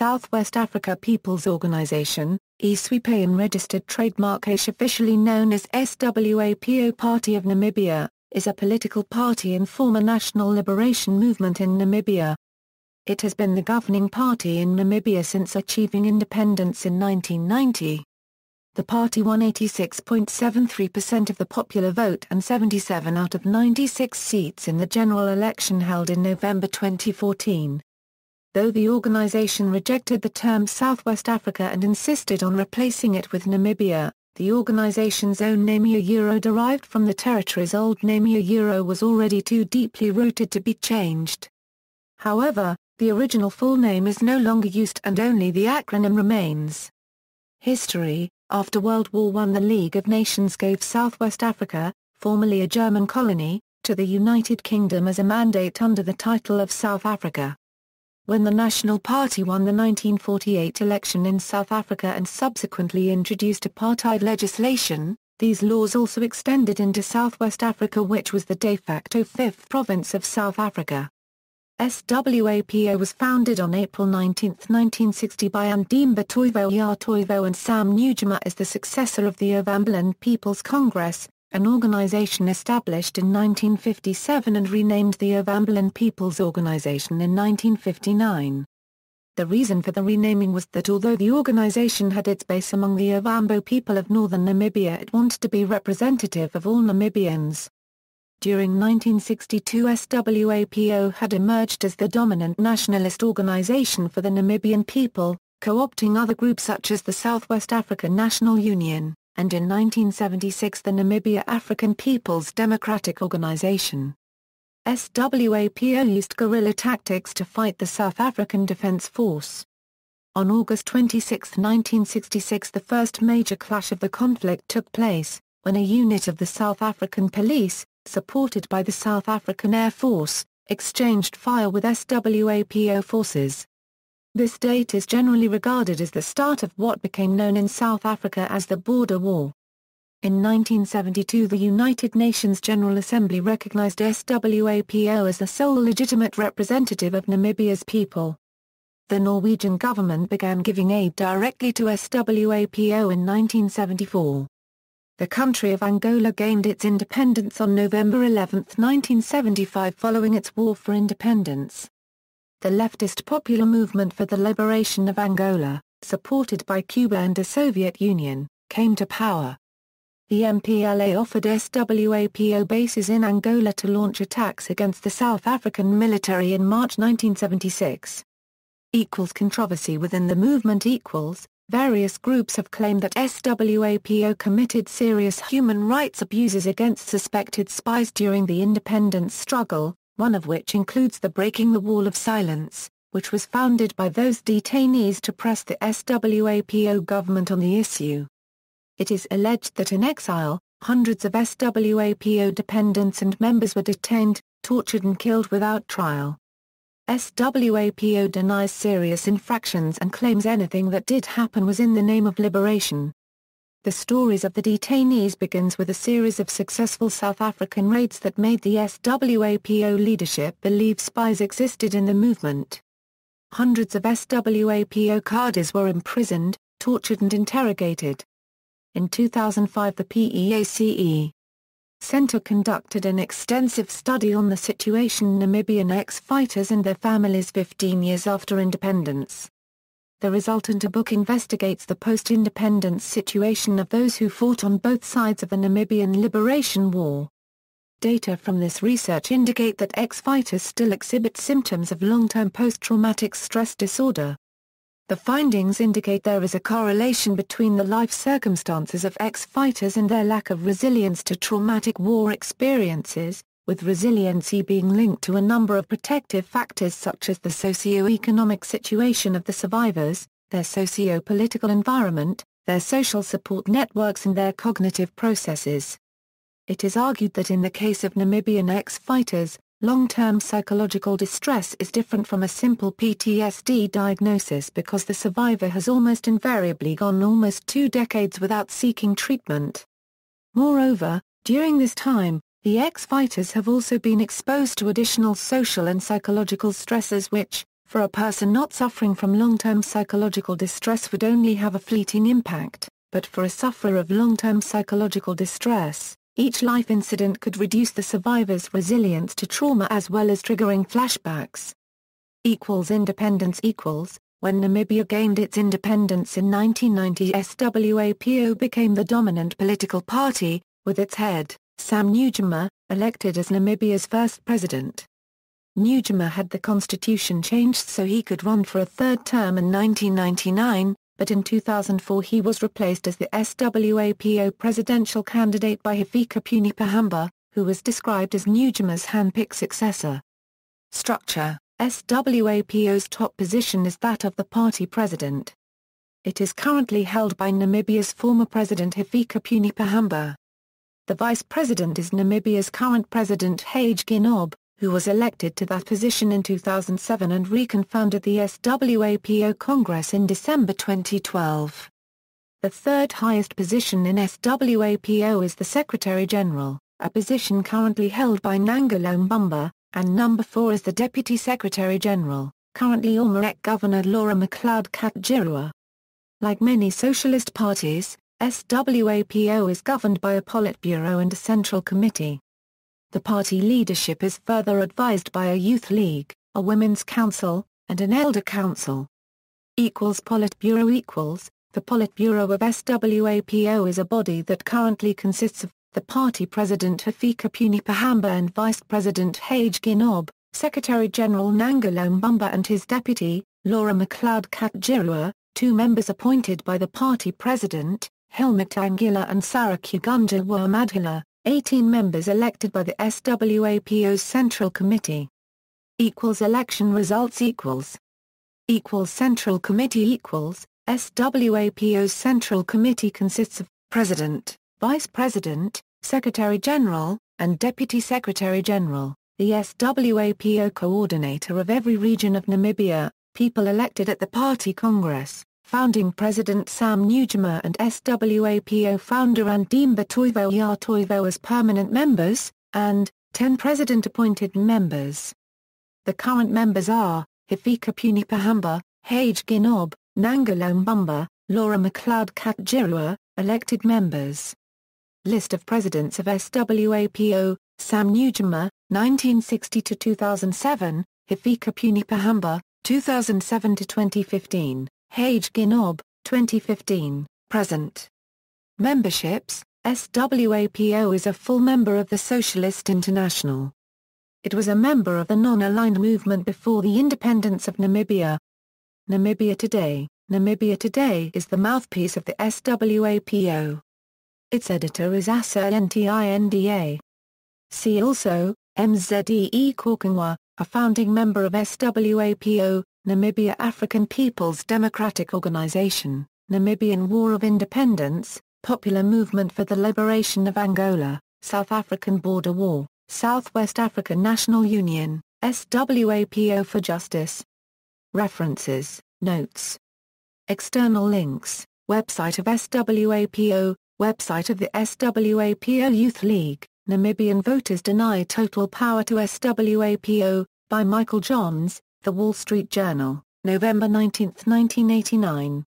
Southwest Africa People's Organization, ʻswɑːpəʊ, registered trademark officially known as SWAPO Party of Namibia, is a political party and former national liberation movement in Namibia. It has been the governing party in Namibia since achieving independence in 1990. The party won 86.73% of the popular vote and 77 out of 96 seats in the general election held in November 2014. Though the organization rejected the term Southwest Africa and insisted on replacing it with Namibia, the organization's own name derived from the territory's old name was already too deeply rooted to be changed. However, the original full name is no longer used and only the acronym remains. History. After World War I, the League of Nations gave Southwest Africa, formerly a German colony, to the United Kingdom as a mandate under the title of South Africa. When the National Party won the 1948 election in South Africa and subsequently introduced apartheid legislation, these laws also extended into Southwest Africa, which was the de facto fifth province of South Africa. SWAPO was founded on April 19, 1960 by Ndimba Toivo and Sam Nujoma as the successor of the Ovambeland People's Congress, an organization established in 1957 and renamed the Ovambeland People's Organization in 1959. The reason for the renaming was that although the organization had its base among the Ovambo people of northern Namibia, it wanted to be representative of all Namibians. During 1962, SWAPO had emerged as the dominant nationalist organization for the Namibian people, co-opting other groups such as the Southwest African National Union, and in 1976 the Namibia African People's Democratic Organization. SWAPO used guerrilla tactics to fight the South African Defense Force. On August 26, 1966, the first major clash of the conflict took place, when a unit of the South African Police, supported by the South African Air Force, exchanged fire with SWAPO forces. This date is generally regarded as the start of what became known in South Africa as the Border War. In 1972, the United Nations General Assembly recognized SWAPO as the sole legitimate representative of Namibia's people. The Norwegian government began giving aid directly to SWAPO in 1974. The country of Angola gained its independence on November 11, 1975, following its war for independence. The leftist Popular Movement for the Liberation of Angola, supported by Cuba and the Soviet Union, came to power. The MPLA offered SWAPO bases in Angola to launch attacks against the South African military in March 1976. Controversy within the movement. Various groups have claimed that SWAPO committed serious human rights abuses against suspected spies during the independence struggle, one of which includes the Breaking the Wall of Silence, which was founded by those detainees to press the SWAPO government on the issue. It is alleged that in exile, hundreds of SWAPO dependents and members were detained, tortured and killed without trial. SWAPO denies serious infractions and claims anything that did happen was in the name of liberation. The stories of the detainees begins with a series of successful South African raids that made the SWAPO leadership believe spies existed in the movement. Hundreds of SWAPO cadres were imprisoned, tortured and interrogated. In 2005, the PEACE Center conducted an extensive study on the situation Namibian ex-fighters and their families 15 years after independence. The resultant book investigates the post-independence situation of those who fought on both sides of the Namibian Liberation War. Data from this research indicate that ex-fighters still exhibit symptoms of long-term post-traumatic stress disorder. The findings indicate there is a correlation between the life circumstances of ex-fighters and their lack of resilience to traumatic war experiences, with resiliency being linked to a number of protective factors such as the socio-economic situation of the survivors, their socio-political environment, their social support networks and their cognitive processes. It is argued that in the case of Namibian ex-fighters, long-term psychological distress is different from a simple PTSD diagnosis because the survivor has almost invariably gone almost 2 decades without seeking treatment. Moreover, during this time, the ex-fighters have also been exposed to additional social and psychological stresses which, for a person not suffering from long-term psychological distress would only have a fleeting impact, but for a sufferer of long-term psychological distress, each life incident could reduce the survivor's resilience to trauma as well as triggering flashbacks. Independence When Namibia gained its independence in 1990, SWAPO became the dominant political party, with its head, Sam Nujoma, elected as Namibia's first president. Nujoma had the constitution changed so he could run for a third term in 1999, but in 2004 he was replaced as the SWAPO presidential candidate by Hifikepunye Pohamba, who was described as Nujoma's hand-picked successor. Structure: SWAPO's top position is that of the party president. It is currently held by Namibia's former president Hifikepunye Pohamba. The vice president is Namibia's current president Hage Geingob, who was elected to that position in 2007 and reconfirmed at the SWAPO Congress in December 2012. The third highest position in SWAPO is the Secretary General, a position currently held by Nangolo Mbumba, and number 4 is the Deputy Secretary General, currently Ormarek Governor Laura McLeod-Katjiroa. Like many socialist parties, SWAPO is governed by a Politburo and a Central Committee. The party leadership is further advised by a Youth League, a Women's Council, and an Elder Council. Politburo The Politburo of SWAPO is a body that currently consists of the party president Hifikepunye Pohamba and vice president Hage Geingob, Secretary General Nangolo Mbumba and his deputy, Laura McLeod-Katjiroa, 2 members appointed by the party president, Helmut Angila and Sarah Kugunja Madhila, 18 members elected by the SWAPO's Central Committee. Election results Central Committee SWAPO's Central Committee consists of President, Vice President, Secretary General, and Deputy Secretary General, the SWAPO coordinator of every region of Namibia, people elected at the Party Congress, founding President Sam Nujoma and SWAPO founder Andimba Toivo as permanent members, and 10 president-appointed members. The current members are Hifikepunye Pohamba, Hage Geingob, Nangolo Mbumba, Laura McLeod-Katjiroa, elected members. List of presidents of SWAPO: Sam Nujoma, 1960–2007, Hifikepunye Pohamba, 2007–2015, Hage Geingob, 2015, present. Memberships: SWAPO is a full member of the Socialist International. It was a member of the Non-Aligned Movement before the independence of Namibia. Namibia Today is the mouthpiece of the SWAPO. Its editor is Asa Ntinda. See also, Mzee Korkungwa, a founding member of SWAPO, Namibia African People's Democratic Organization, Namibian War of Independence, Popular Movement for the Liberation of Angola, South African Border War, Southwest African National Union, SWAPO for Justice. References, Notes. External links, website of SWAPO, website of the SWAPO Youth League, Namibian voters deny total power to SWAPO, by Michael Johns, The Wall Street Journal, November 19, 1989.